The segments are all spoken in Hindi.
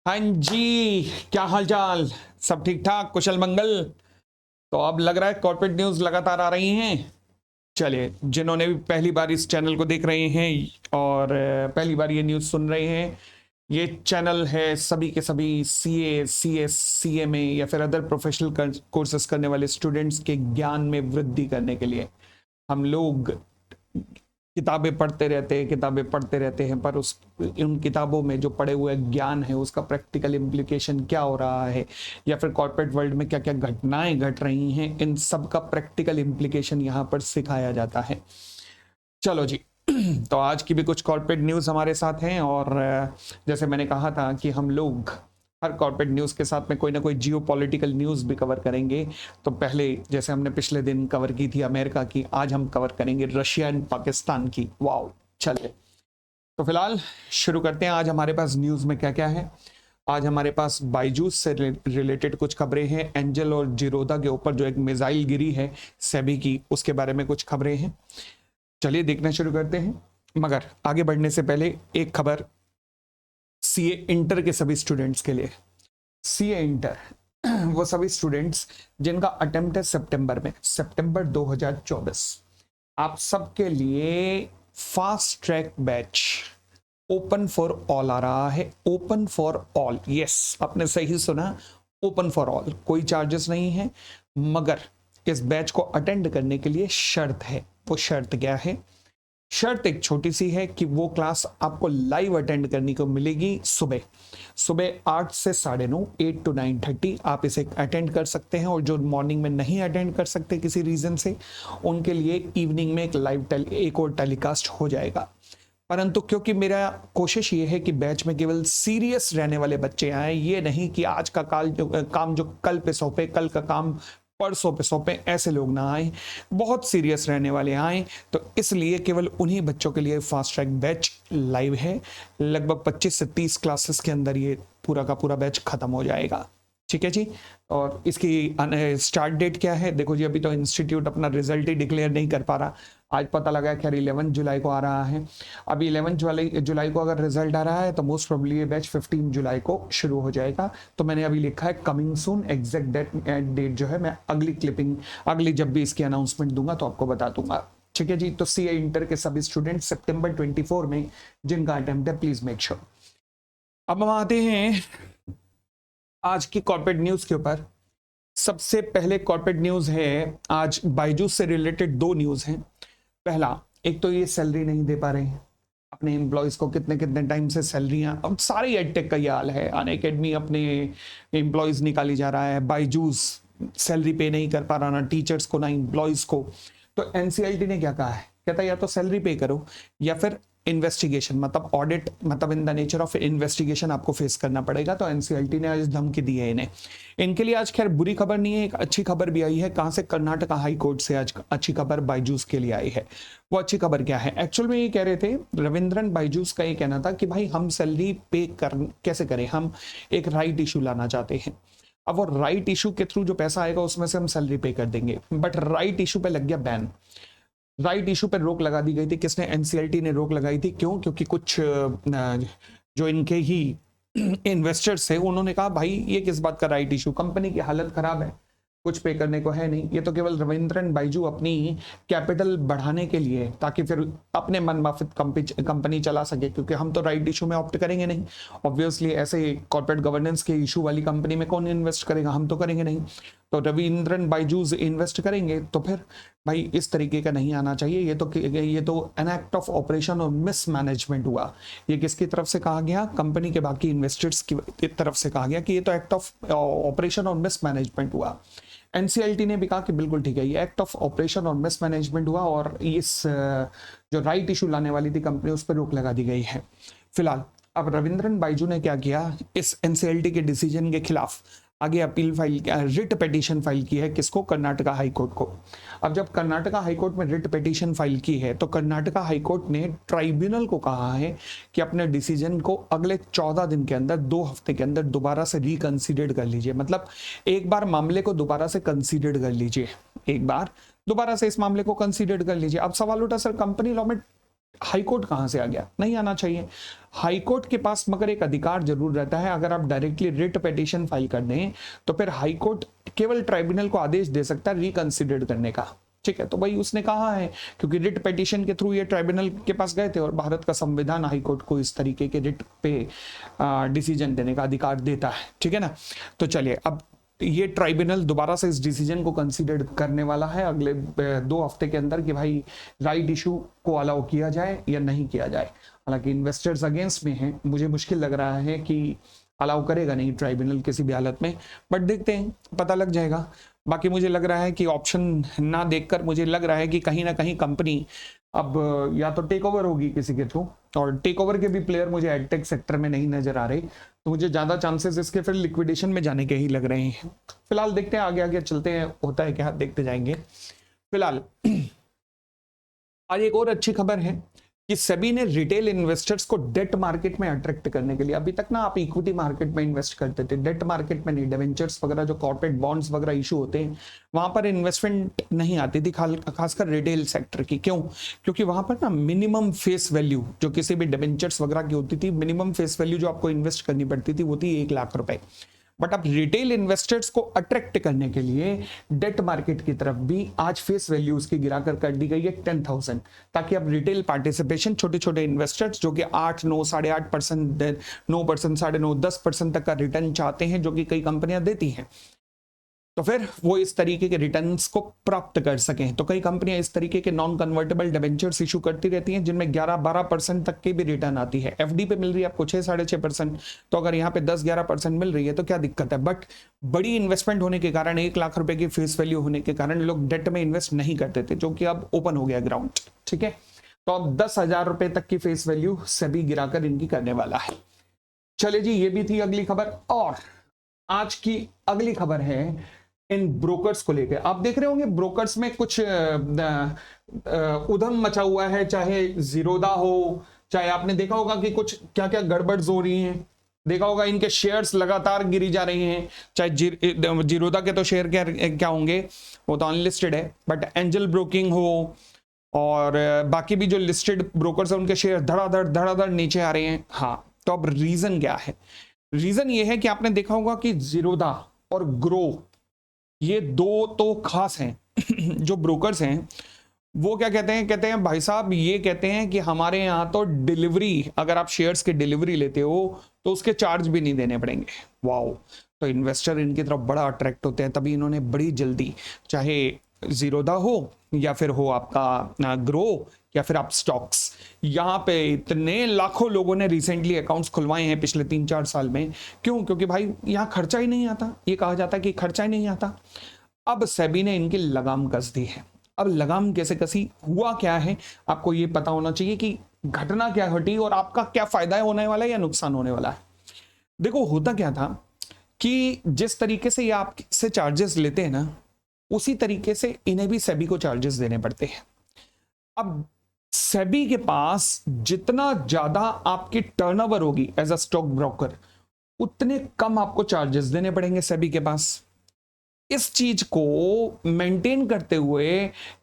हाँ जी, क्या हाल चाल। सब ठीक ठाक, कुशल मंगल। तो अब लग रहा है कॉर्पोरेट न्यूज़ लगातार आ रही हैं। चलिए, जिन्होंने भी पहली बार इस चैनल को देख रहे हैं और पहली बार ये न्यूज़ सुन रहे हैं, ये चैनल है सभी के सभी सीए, सीएस, सीएमए या फिर अदर प्रोफेशनल कोर्सेज करने वाले स्टूडेंट्स के ज्ञान में वृद्धि करने के लिए। हम लोग किताबें पढ़ते रहते हैं, पर उस उन किताबों में जो पढ़े हुए ज्ञान है उसका प्रैक्टिकल इम्प्लीकेशन क्या हो रहा है, या फिर कॉर्पोरेट वर्ल्ड में क्या क्या घटनाएं घट रही हैं, इन सब का प्रैक्टिकल इम्प्लीकेशन यहाँ पर सिखाया जाता है। चलो जी। तो आज की भी कुछ कॉर्पोरेट न्यूज़ हमारे साथ हैं, और जैसे मैंने कहा था कि हम लोग हर कॉर्पोरेट न्यूज़ के साथ में कोई ना कोई जियो पॉलिटिकल न्यूज़ भी कवर करेंगे। तो पहले जैसे हमने पिछले दिन कवर की थी अमेरिका की, आज हम कवर करेंगे रशिया एंड पाकिस्तान की। वाओ, चलिए। तो फिलहाल शुरू करते हैं। आज हमारे पास न्यूज़ में क्या क्या है। आज हमारे पास बायजूस से रिलेटेड कुछ खबरें हैं। एंजल और जिरोदा के ऊपर जो एक मिसाइल गिरी है सेबी की, उसके बारे में कुछ खबरें हैं। चलिए देखना शुरू करते हैं। मगर आगे बढ़ने से पहले एक खबर सीए इंटर के सभी स्टूडेंट्स के लिए। सीए इंटर वो सभी स्टूडेंट्स जिनका अटेम्प्ट है सितंबर में, सितंबर 2024, आप सबके लिए fast track batch open for all आ रहा है। ओपन फॉर ऑल, यस, आपने सही सुना, ओपन फॉर ऑल। कोई चार्जेस नहीं है, मगर इस बैच को अटेंड करने के लिए शर्त है। वो शर्त क्या है? शर्त एक छोटी सी है कि वो क्लास आपको लाइव अटेंड करने को मिलेगी सुबह सुबह 8 से 9:30, 8 to 9:30 आप इसे अटेंड कर सकते हैं। और जो मॉर्निंग में नहीं अटेंड कर सकते किसी रीजन से, उनके लिए इवनिंग में एक और टेलीकास्ट हो जाएगा। परंतु क्योंकि मेरा कोशिश ये है कि बैच में केवल सीरियस रहने वाले बच्चे आए, ये नहीं कि आज का काम जो कल पे सौंपे, कल का काम परसों पे सौंपे, ऐसे लोग ना आए, बहुत सीरियस रहने वाले आए। तो इसलिए केवल उन्हीं बच्चों के लिए फास्ट ट्रैक बैच लाइव है। लगभग 25 से 30 क्लासेस के अंदर ये पूरा का पूरा बैच खत्म हो जाएगा। ठीक है जी। और इसकी स्टार्ट डेट क्या है? देखो जी, अभी तो इंस्टीट्यूट अपना रिजल्ट ही डिक्लेयर नहीं कर पा रहा। आज पता लगा खैर 11 जुलाई को आ रहा है। अभी 11 जुलाई को अगर रिजल्ट आ रहा है तो मोस्ट प्रोबेबली ये बैच 15 जुलाई को शुरू हो जाएगा। तो मैंने अभी लिखा है कमिंग सून। एग्जैक्ट डेट जो है मैं अगली जब भी इसकी अनाउंसमेंट दूंगा तो आपको बता दूंगा। ठीक है जी। तो सीए इंटर के सभी स्टूडेंट सितंबर 24 में जिनका अटेम्प्ट है, प्लीज मेक श्योर। अब हम आते हैं आज की कॉर्पोरेट न्यूज के ऊपर। सबसे पहले कॉर्पोरेट न्यूज है आज बायजूस से रिलेटेड। दो न्यूज हैं। पहला, एक तो ये सैलरी नहीं दे पा रहे हैं अपने एम्प्लॉयज को, कितने कितने टाइम से सैलरियां, अब सारी एडटेक का ये हाल है। अनअकैडमी अपने एम्प्लॉयज निकाली जा रहा है, बायजूस सैलरी पे नहीं कर पा रहा, ना टीचर्स को ना एम्प्लॉयज को। तो एनसीएलटी ने क्या कहा है? कहता है या तो सैलरी पे करो या फिर इन्वेस्टिगेशन, मतलब ऑडिट, मतलब in the nature of investigation आपको फेस करना पड़ेगा। तो एनसीएलटी ने आज धमकी दी है इन्हें। इनके लिए आज खैर बुरी खबर नहीं है, एक अच्छी खबर भी आई है। कहां से? कर्नाटका हाई कोर्ट से आज अच्छी खबर बायजूस के लिए आई है। वो अच्छी खबर क्या है? एक्चुअल में ये कह रहे थे, रविंद्रन बायजूस का ये कहना था कि भाई हम सैलरी पे कर कैसे करें, हम एक राइट इशू लाना चाहते हैं। अब वो राइट इशू के थ्रू जो पैसा आएगा उसमें से हम सैलरी पे कर देंगे। बट राइट इशू पे लग गया बैन। राइट इशू पर रोक लगा दी गई थी। किसने? एनसीएलटी ने रोक लगाई थी। क्यों? क्योंकि कुछ जो इनके ही इन्वेस्टर्स थे उन्होंने कहा भाई ये किस बात का राइट इशू, कंपनी की हालत खराब है, कुछ पे करने को है नहीं, ये तो केवल रविंद्रन बाइजू अपनी कैपिटल बढ़ाने के लिए, ताकि फिर अपने मनमाफिक कंपनी चला सके। क्योंकि हम तो राइट इशू में ऑप्ट करेंगे नहीं, ऑब्वियसली ऐसे कॉर्पोरेट गवर्नेंस के इशू वाली कंपनी में कौन इन्वेस्ट करेगा? हम तो करेंगे नहीं। तो रविंद्रन बाइजूज इन्वेस्ट करेंगे तो फिर भाई इस तरीके का नहीं आना चाहिए। ये तो एन एक्ट ऑफ ऑपरेशन और मिसमैनेजमेंट हुआ। ये किसकी तरफ से कहा गया? कंपनी के बाकी इन्वेस्टर्स की तरफ से कहा गया कि ये तो एक्ट ऑफ ऑपरेशन और मिसमैनेजमेंट हुआ। एनसीएलटी ने भी कहा कि बिल्कुल ठीक है, ये एक्ट ऑफ ऑपरेशन और मिसमैनेजमेंट हुआ, और इस जो राइट इशू लाने वाली थी कंपनी, उस पर रोक लगा दी गई है फिलहाल। अब रविंद्रन बाइजू ने क्या किया? इस एनसीएलटी के डिसीजन के खिलाफ आगे appeal file, writ petition file की है। किसको? कर्नाटका हाईकोर्ट को। अब जब कर्नाटका हाईकोर्ट में रिट पिटीशन फाइल की है तो कर्नाटका हाईकोर्ट ने ट्राइब्यूनल को कहा है कि अपने डिसीजन को अगले 14 दिन के अंदर, 2 हफ्ते के अंदर दोबारा से रिकंसीडर कर लीजिए। मतलब एक बार मामले को दोबारा से कंसीडर कर लीजिए, एक बार दोबारा से इस मामले को कंसीडर कर लीजिए। अब सवाल उठा, सर कंपनी लॉ में हाईकोर्ट कहां से आ गया? नहीं आना चाहिए। हाईकोर्ट के पास मगर एक अधिकार जरूर रहता है, अगर आप डायरेक्टली रिट पिटीशन फाइल कर दें तो फिर हाईकोर्ट केवल ट्राइब्यूनल को आदेश दे सकता है रिकंसिडर करने का। ठीक है, तो भाई उसने कहा है, क्योंकि रिट पिटीशन के थ्रू ये ट्राइब्यूनल के पास गए थे और भारत का संविधान हाईकोर्ट को इस तरीके के रिट पे डिसीजन देने का अधिकार देता है। ठीक है ना, तो चलिए अब ये ट्राइब्यूनल दोबारा से इस डिसीजन को कंसीडर करने वाला है अगले 2 हफ्ते के अंदर कि भाई राइट इशू को अलाउ किया जाए या नहीं किया जाए। हालांकि इन्वेस्टर्स अगेंस्ट में हैं, मुझे मुश्किल लग रहा है कि अलाउ करेगा नहीं ट्राइब्यूनल किसी भी हालत में, बट देखते हैं, पता लग जाएगा। बाकी मुझे लग रहा है कि ऑप्शन ना देखकर मुझे लग रहा है कि कहीं ना कहीं कंपनी अब या तो टेक ओवर होगी किसी के थ्रू, और टेक ओवर के भी प्लेयर मुझे एडटेक सेक्टर में नहीं नजर आ रहे, तो मुझे ज्यादा चांसेस इसके फिर लिक्विडेशन में जाने के ही लग रहे हैं। फिलहाल देखते हैं, आगे आगे चलते हैं, होता है क्या देखते जाएंगे। फिलहाल आज एक और अच्छी खबर है कि सेबी ने रिटेल इन्वेस्टर्स को डेट मार्केट में अट्रैक्ट करने के लिए, अभी तक ना आप इक्विटी मार्केट में इन्वेस्ट करते थे, डेट मार्केट में नहीं, डिवेंचर्स वगैरह जो कॉर्पोरेट बॉन्ड्स वगैरह इशू होते हैं वहां पर इन्वेस्टमेंट नहीं आती थी, खासकर रिटेल सेक्टर की। क्यों? क्योंकि वहां पर ना मिनिमम फेस वैल्यू जो किसी भी डिवेंचर्स वगैरह की होती थी, मिनिमम फेस वैल्यू जो आपको इन्वेस्ट करनी पड़ती थी वो थी 1 लाख रुपए। बट अब रिटेल इन्वेस्टर्स को अट्रैक्ट करने के लिए डेट मार्केट की तरफ भी आज फेस वैल्यू उसकी गिराकर कर दी गई है 10,000, ताकि अब रिटेल पार्टिसिपेशन, छोटे छोटे इन्वेस्टर्स जो कि 8, 9, 8.5%, 9%, 9.5%, 10% तक का रिटर्न चाहते हैं, जो कि कई कंपनियां देती हैं, तो फिर वो इस तरीके के रिटर्न्स को प्राप्त कर सकें। तो कई कंपनियां इस तरीके के नॉन कन्वर्टेबल डिबेंचर्स इशू करती रहती हैं जिनमें 11-12% तक की भी रिटर्न आती है। एफडी पे मिल रही है आपको 6-6.5%, तो अगर यहाँ पे 10-11% मिल रही है तो क्या दिक्कत है। बट बड़ी इन्वेस्टमेंट होने के कारण, 1 लाख रुपए की फेस वैल्यू होने के कारण लोग डेट में इन्वेस्ट नहीं करते थे, जो कि अब ओपन हो गया ग्राउंड। ठीक है, तो अब 10,000 रुपए तक की फेस वैल्यू सभी गिराकर इनकी करने वाला है। चले जी, ये भी थी अगली खबर। और आज की अगली खबर है इन ब्रोकर्स को लेकर। आप देख रहे होंगे ब्रोकर्स में कुछ उधम मचा हुआ है, चाहे जीरोधा हो, चाहे आपने देखा होगा कि कुछ क्या क्या गड़बड़ हो रही हैं, देखा होगा इनके शेयर्स लगातार गिरी जा रही हैं। चाहे जीरोधा के तो शेयर क्या होंगे, वो तो अनलिस्टेड है, बट एंजल ब्रोकिंग हो और बाकी भी जो लिस्टेड ब्रोकर्स हैं उनके शेयर धड़ाधड़ नीचे आ रहे हैं। हाँ, तो अब रीजन क्या है? रीजन ये है कि आपने देखा होगा कि जीरोधा और ग्रो, ये 2 तो खास हैं जो ब्रोकर्स हैं वो क्या कहते हैं भाई साहब, ये कहते हैं कि हमारे यहाँ तो डिलीवरी, अगर आप शेयर्स की डिलीवरी लेते हो तो उसके चार्ज भी नहीं देने पड़ेंगे। वाओ, तो इन्वेस्टर इनकी तरफ बड़ा अट्रैक्ट होते हैं, तभी इन्होंने बड़ी जल्दी, चाहे जीरोधा हो या फिर हो आपका ग्रो या फिर आप स्टॉक्स, यहाँ पे इतने लाखों लोगों ने रिसेंटली अकाउंट्स खुलवाए हैं पिछले 3-4 साल में। क्यों? क्योंकि भाई यहाँ खर्चा ही नहीं आता, ये कहा जाता है कि खर्चा ही नहीं आता। अब सेबी ने इनकी लगाम कस दी है। अब लगाम कैसे कसी, हुआ क्या है, आपको ये पता होना चाहिए कि घटना क्या घटी और आपका क्या फायदा होने वाला है या नुकसान होने वाला है। देखो, होता क्या था कि जिस तरीके से ये आपसे चार्जेस लेते हैं ना, उसी तरीके से इन्हें भी सेबी को चार्जेस देने पड़ते हैं। अब सेबी के पास जितना ज्यादा आपकी टर्नओवर होगी एज अ स्टॉक ब्रोकर, उतने कम आपको चार्जेस देने पड़ेंगे सेबी के पास। इस चीज को मेंटेन करते हुए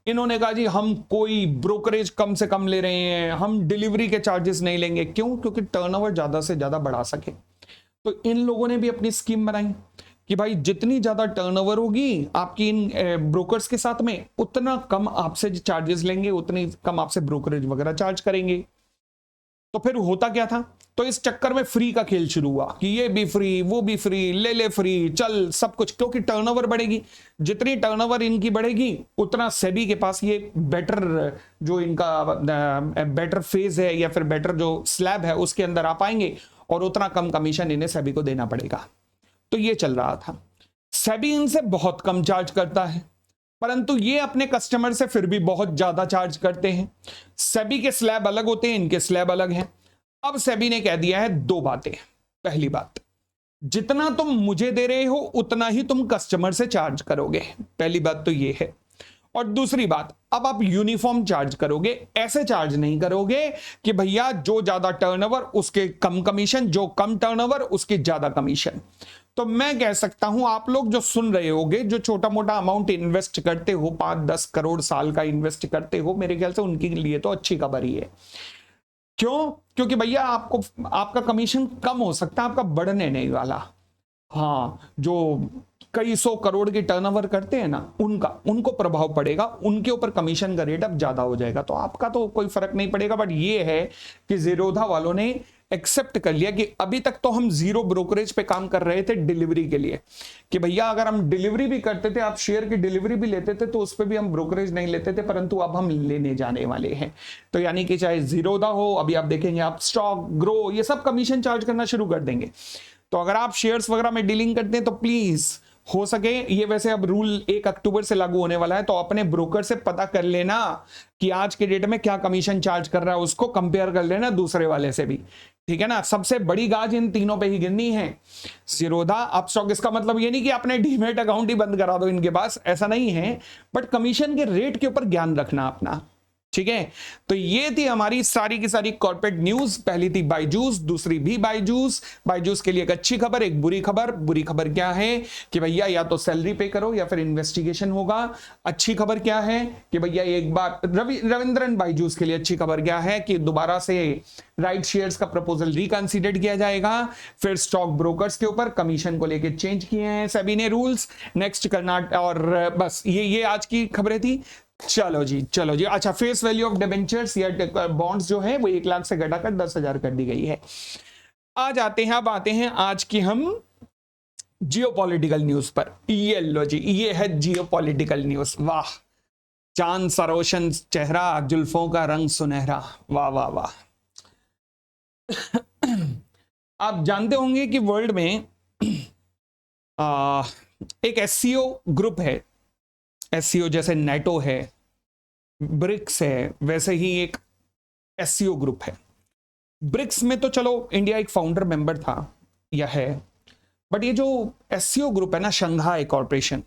इन्होंने कहा जी हम कोई ब्रोकरेज कम से कम ले रहे हैं, हम डिलीवरी के चार्जेस नहीं लेंगे। क्यों? क्योंकि टर्नओवर ज्यादा से ज्यादा बढ़ा सके। तो इन लोगों ने भी अपनी स्कीम बनाई कि भाई जितनी ज्यादा टर्नओवर होगी आपकी इन ब्रोकर्स के साथ में, उतना कम आपसे चार्जेस लेंगे, उतनी कम आपसे ब्रोकरेज वगैरह चार्ज करेंगे। तो फिर होता क्या था, तो इस चक्कर में फ्री का खेल शुरू हुआ कि ये भी फ्री, वो भी फ्री, ले फ्री, चल सब कुछ। क्योंकि टर्नओवर बढ़ेगी, जितनी टर्नओवर इनकी बढ़ेगी उतना सेबी के पास ये बेटर, जो इनका बेटर फेज है या फिर बेटर जो स्लैब है उसके अंदर आ पाएंगे, और उतना कम कमीशन इन्हें सेबी को देना पड़ेगा। तो ये चल रहा था। सेबी इनसे बहुत कम चार्ज करता है, परंतु ये अपने कस्टमर से फिर भी बहुत ज्यादा चार्ज करते हैं। सेबी के स्लैब अलग होते हैं, इनके स्लैब अलग हैं। अब सेबी ने कह दिया है 2 बातें। पहली बात, जितना तुम मुझे दे रहे हो उतना ही तुम कस्टमर से चार्ज करोगे, पहली बात तो ये है। और दूसरी बात, अब आप यूनिफॉर्म चार्ज करोगे, ऐसे चार्ज नहीं करोगे कि भैया जो ज्यादा टर्नओवर उसके कम कमीशन, जो कम टर्नओवर उसकी ज्यादा कमीशन। तो मैं कह सकता हूं आप लोग जो सुन रहे होगे, जो छोटा मोटा अमाउंट इन्वेस्ट करते हो, 5-10 करोड़ साल का इन्वेस्ट करते हो, मेरे ख्याल से उनके लिए तो अच्छी खबर ही है। क्यों? क्योंकि भैया आपको आपका कमीशन कम हो सकता है, आपका बढ़ने नहीं वाला। हाँ, जो कई सौ करोड़ की टर्नओवर करते हैं ना, उनको प्रभाव पड़ेगा, उनके ऊपर कमीशन का रेट अब ज्यादा हो जाएगा, तो आपका तो कोई फर्क नहीं पड़ेगा। बट ये है कि जीरोधा वालों ने एक्सेप्ट कर लिया कि अभी तक तो हम जीरो ब्रोकरेज पे काम कर रहे थे डिलीवरी के लिए, कि भैया अगर हम डिलीवरी भी करते थे, आप शेयर की डिलीवरी भी लेते थे, तो उस पर भी हम ब्रोकरेज नहीं लेते थे, परंतु अब हम लेने जाने वाले हैं। तो यानी कि चाहे जीरोधा हो, अभी आप देखेंगे आप स्टॉक ग्रो ये सब कमीशन चार्ज करना शुरू कर देंगे। तो अगर आप शेयर्स वगैरह में डीलिंग करते हैं तो प्लीज हो सके, ये वैसे अब रूल 1 अक्टूबर से लागू होने वाला है, तो अपने ब्रोकर से पता कर लेना कि आज के डेट में क्या कमीशन चार्ज कर रहा है, उसको कंपेयर कर लेना दूसरे वाले से भी, ठीक है ना। सबसे बड़ी गाज इन तीनों पे ही गिरनी है, जीरोधा, अपस्टॉक। इसका मतलब ये नहीं कि अपने डीमेट अकाउंट ही बंद करा दो इनके पास, ऐसा नहीं है, बट कमीशन के रेट के ऊपर ज्ञान रखना अपना, ठीक है। तो ये थी हमारी सारी की सारी कॉर्पोरेट न्यूज। पहली थी बायजूस, दूसरी भी बायजूस। बायजूस के लिए एक अच्छी खबर, एक बुरी खबर। बुरी खबर क्या है कि भैया या तो सैलरी पे करो या फिर इन्वेस्टिगेशन होगा। अच्छी खबर क्या है कि भैया एक बार रविंद्रन बायजूस के लिए अच्छी खबर क्या है कि दोबारा से राइट शेयर्स का प्रपोजल रिकंसीडर किया जाएगा। फिर स्टॉक ब्रोकर्स के ऊपर कमीशन को लेकर चेंज किए हैं सेबी ने रूल्स। नेक्स्ट कर्नाटक, और बस ये आज की खबरें थी। चलो जी, चलो जी। अच्छा, फेस वैल्यू ऑफ डिबेंचर्स या बॉन्ड्स जो है वो 1 लाख से घटाकर 10,000 कर दी गई है। आ जाते हैं, अब आते हैं आज की हम जियोपॉलिटिकल न्यूज पर। ये लो जी, ये है जियोपॉलिटिकल न्यूज। वाह, चांद सा रोशन चेहरा, जुल्फों का रंग सुनहरा, वाह वाह वाह। आप जानते होंगे कि वर्ल्ड में एक एससीओ ग्रुप है। एससीओ जैसे नेटो है, ब्रिक्स है, वैसे ही एक एससीओ ग्रुप है। ब्रिक्स में तो चलो इंडिया एक फाउंडर मेंबर था या है, बट ये जो एससीओ ग्रुप है ना, शंघाई कॉर्पोरेशन,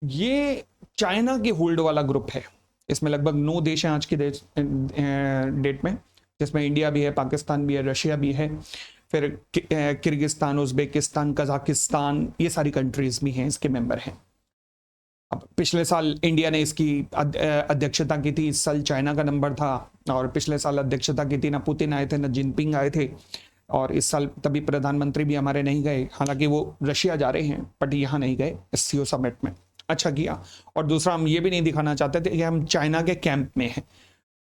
ये चाइना के होल्ड वाला ग्रुप है। इसमें लगभग 9 देश हैं आज की डेट में, जिसमें इंडिया भी है, पाकिस्तान भी है, रशिया भी है, फिर किर्गिस्तान, उज्बेकिस्तान, कजाकिस्तान, ये सारी कंट्रीज भी हैं, इसके मेंबर हैं। अब पिछले साल इंडिया ने इसकी अध्यक्षता की थी, इस साल चाइना का नंबर था, और पिछले साल अध्यक्षता की थी, ना पुतिन आए थे ना जिनपिंग आए थे, और इस साल तभी प्रधानमंत्री भी हमारे नहीं गए, हालांकि वो रशिया जा रहे हैं बट यहाँ नहीं गए एससीओ समिट में। अच्छा किया। और दूसरा, हम ये भी नहीं दिखाना चाहते थे कि हम चाइना के कैंप में हैं।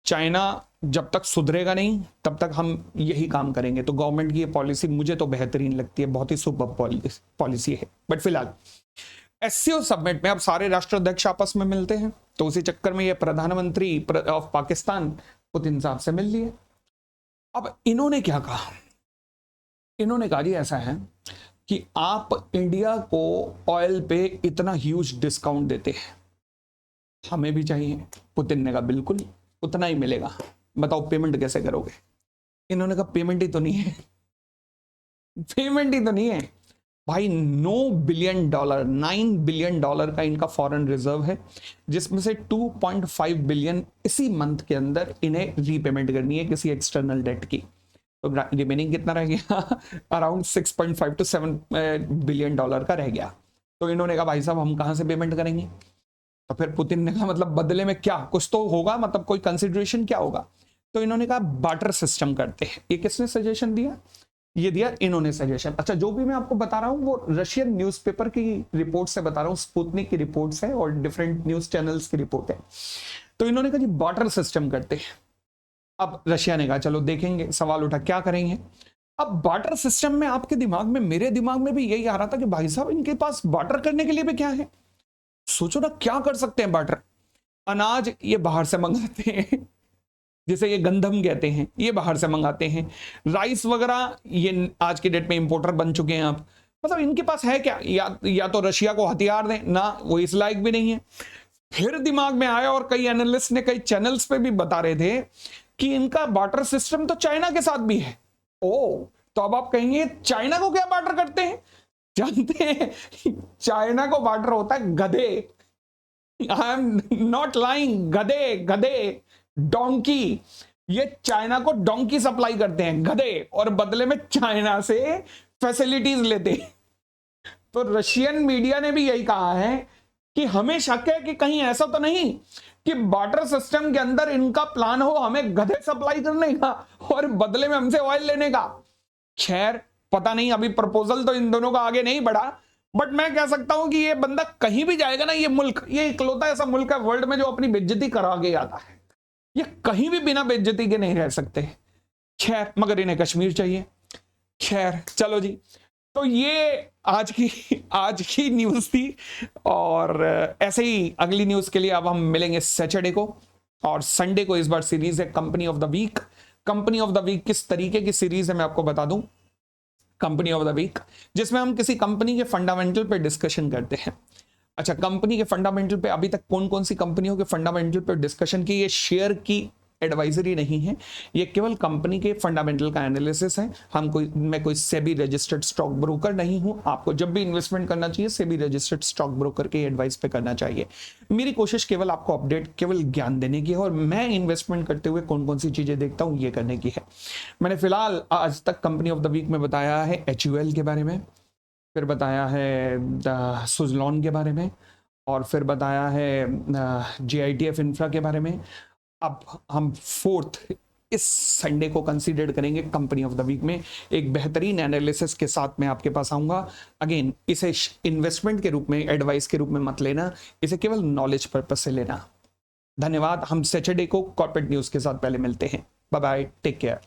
चाइना जब तक सुधरेगा नहीं तब तक हम यही काम करेंगे। तो गवर्नमेंट की ये पॉलिसी मुझे तो बेहतरीन लगती है, बहुत ही सुपर पॉलिसी है। बट फिलहाल एससीओ समिट में अब सारे राष्ट्राध्यक्ष आपस में मिलते हैं, तो उसी चक्कर में ये प्रधानमंत्री ऑफ पाकिस्तान पुतिन साहब से मिल लिए। अब इन्होंने क्या कहा? इन्होंने कहा जी ऐसा है कि आप इंडिया को ऑयल पे इतना ह्यूज डिस्काउंट देते हैं, हमें भी चाहिए। पुतिन ने कहा बिल्कुल उतना ही मिलेगा, बताओ पेमेंट कैसे करोगे? इन्होंने कहा पेमेंट ही तो नहीं है, पेमेंट ही तो नहीं है भाई। $9 बिलियन, $9 बिलियन का इनका फॉरेन रिजर्व है, जिसमें से 2.5 बिलियन इसी मंथ के अंदर इन्हें रीपेमेंट करनी है किसी एक्सटर्नल डेट की। तो रिमेनिंग कितना रह गया? अराउंड 6.5 to 7 बिलियन डॉलर का रह गया। तो इन्होंने कहा भाई साहब हम कहाँ से पेमेंट करेंगे? तो फिर पुतिन ने कहा मतलब बदले में क्या, कुछ तो होगा, मतलब कोई कंसिडरेशन क्या होगा? तो इन्होंने कहा बार्टर सिस्टम करते हैं। ये किसने सजेशन दिया? ये दिया इन्होंने सजेशन। अच्छा, जो भी मैं आपको बता रहा हूं वो रशियन न्यूज़पेपर की रिपोर्ट से बता रहा हूं, स्पुतनिक की रिपोर्ट्स है और डिफरेंट न्यूज चैनल्स की रिपोर्ट है। तो इन्होंने कहा जी बार्टर सिस्टम करते हैं। अब रशिया ने कहा चलो देखेंगे, सवाल उठा क्या करेंगे। अब बार्टर सिस्टम में आपके दिमाग में, मेरे दिमाग में भी यही आ रहा था कि भाई साहब इनके पास बार्टर करने के लिए भी क्या है? सोचो ना क्या कर सकते हैं बार्टर। अनाज ये बाहर से मंगाते हैं, जिसे ये गंदम कहते हैं, ये बाहर से मंगाते हैं। राइस वगैरह ये आज के डेट में इंपोर्टर बन चुके हैं आप। मतलब इनके पास है क्या? या तो रशिया को हथियार दें ना, वो इस लायक भी नहीं है। फिर दिमाग में आया, और कई एनालिस्ट ने कई चैनल्स पे भी बता रहे थे कि इनका बार्टर सिस्टम तो चाइना के साथ भी है। ओ, तो अब आप कहेंगे चाइना को क्या बार्टर करते हैं? जानते हैं चाइना को बार्टर होता है गधे। आई एम नॉट लाइंग, गधे गधे, डोंकी। ये चाइना को डोंकी सप्लाई करते हैं, गधे, और बदले में चाइना से फैसिलिटीज लेते हैं। तो रशियन मीडिया ने भी यही कहा है कि हमें शक है कि कहीं ऐसा तो नहीं कि बार्टर सिस्टम के अंदर इनका प्लान हो हमें गधे सप्लाई करने का और बदले में हमसे ऑयल लेने का। खैर पता नहीं, अभी प्रपोजल तो इन दोनों का आगे नहीं बढ़ा, बट मैं कह सकता हूं कि ये बंदा कहीं भी जाएगा ना, ये मुल्क, ये इकलौता ऐसा मुल्क है वर्ल्ड में जो अपनी बेइज्जती करा के आता है। ये कहीं भी बिना बेइज्जती के नहीं रह सकते। खैर मगर इन्हें कश्मीर चाहिए। खैर चलो जी, तो ये आज की न्यूज थी। और ऐसे ही अगली न्यूज के लिए अब हम मिलेंगे सैटरडे को, और संडे को इस बार सीरीज है company of the week. Company of the week किस तरीके की सीरीज है मैं आपको बता दूं। कंपनी ऑफ द वीक जिसमें हम किसी कंपनी के फंडामेंटल पे डिस्कशन करते हैं। अच्छा, कंपनी के फंडामेंटल पे अभी तक कौन कौन सी कंपनियों के फंडामेंटल पे डिस्कशन की, ये शेयर की एडवाइजरी नहीं है, ये केवल कंपनी के फंडामेंटल का एनालिसिस है। मैं कोई सेबी रजिस्टर्ड स्टॉक ब्रोकर नहीं हूं। आपको जब भी इन्वेस्टमेंट करना चाहिए सेबी रजिस्टर्ड स्टॉक ब्रोकर के एडवाइस पे करना चाहिए। मेरी कोशिश केवल आपको अपडेट, केवल ज्ञान देने की है, और मैं इन्वेस्टमेंट करते हुए कौन कौन सी चीजें देखता हूं ये करने की है। मैंने फिलहाल आज तक कंपनी ऑफ द वीक में बताया है HUL के बारे में, फिर बताया है सुजलॉन के बारे में, और फिर बताया है JITF इंफ्रा के बारे में। अब हम फोर्थ इस संडे को कंसीडर करेंगे कंपनी ऑफ द वीक में। एक बेहतरीन एनालिसिस के साथ मैं आपके पास आऊंगा। अगेन इसे इन्वेस्टमेंट के रूप में, एडवाइस के रूप में मत लेना, इसे केवल नॉलेज पर्पस से लेना। धन्यवाद। हम सैटरडे को कॉर्पोरेट न्यूज के साथ पहले मिलते हैं। Bye bye, take care.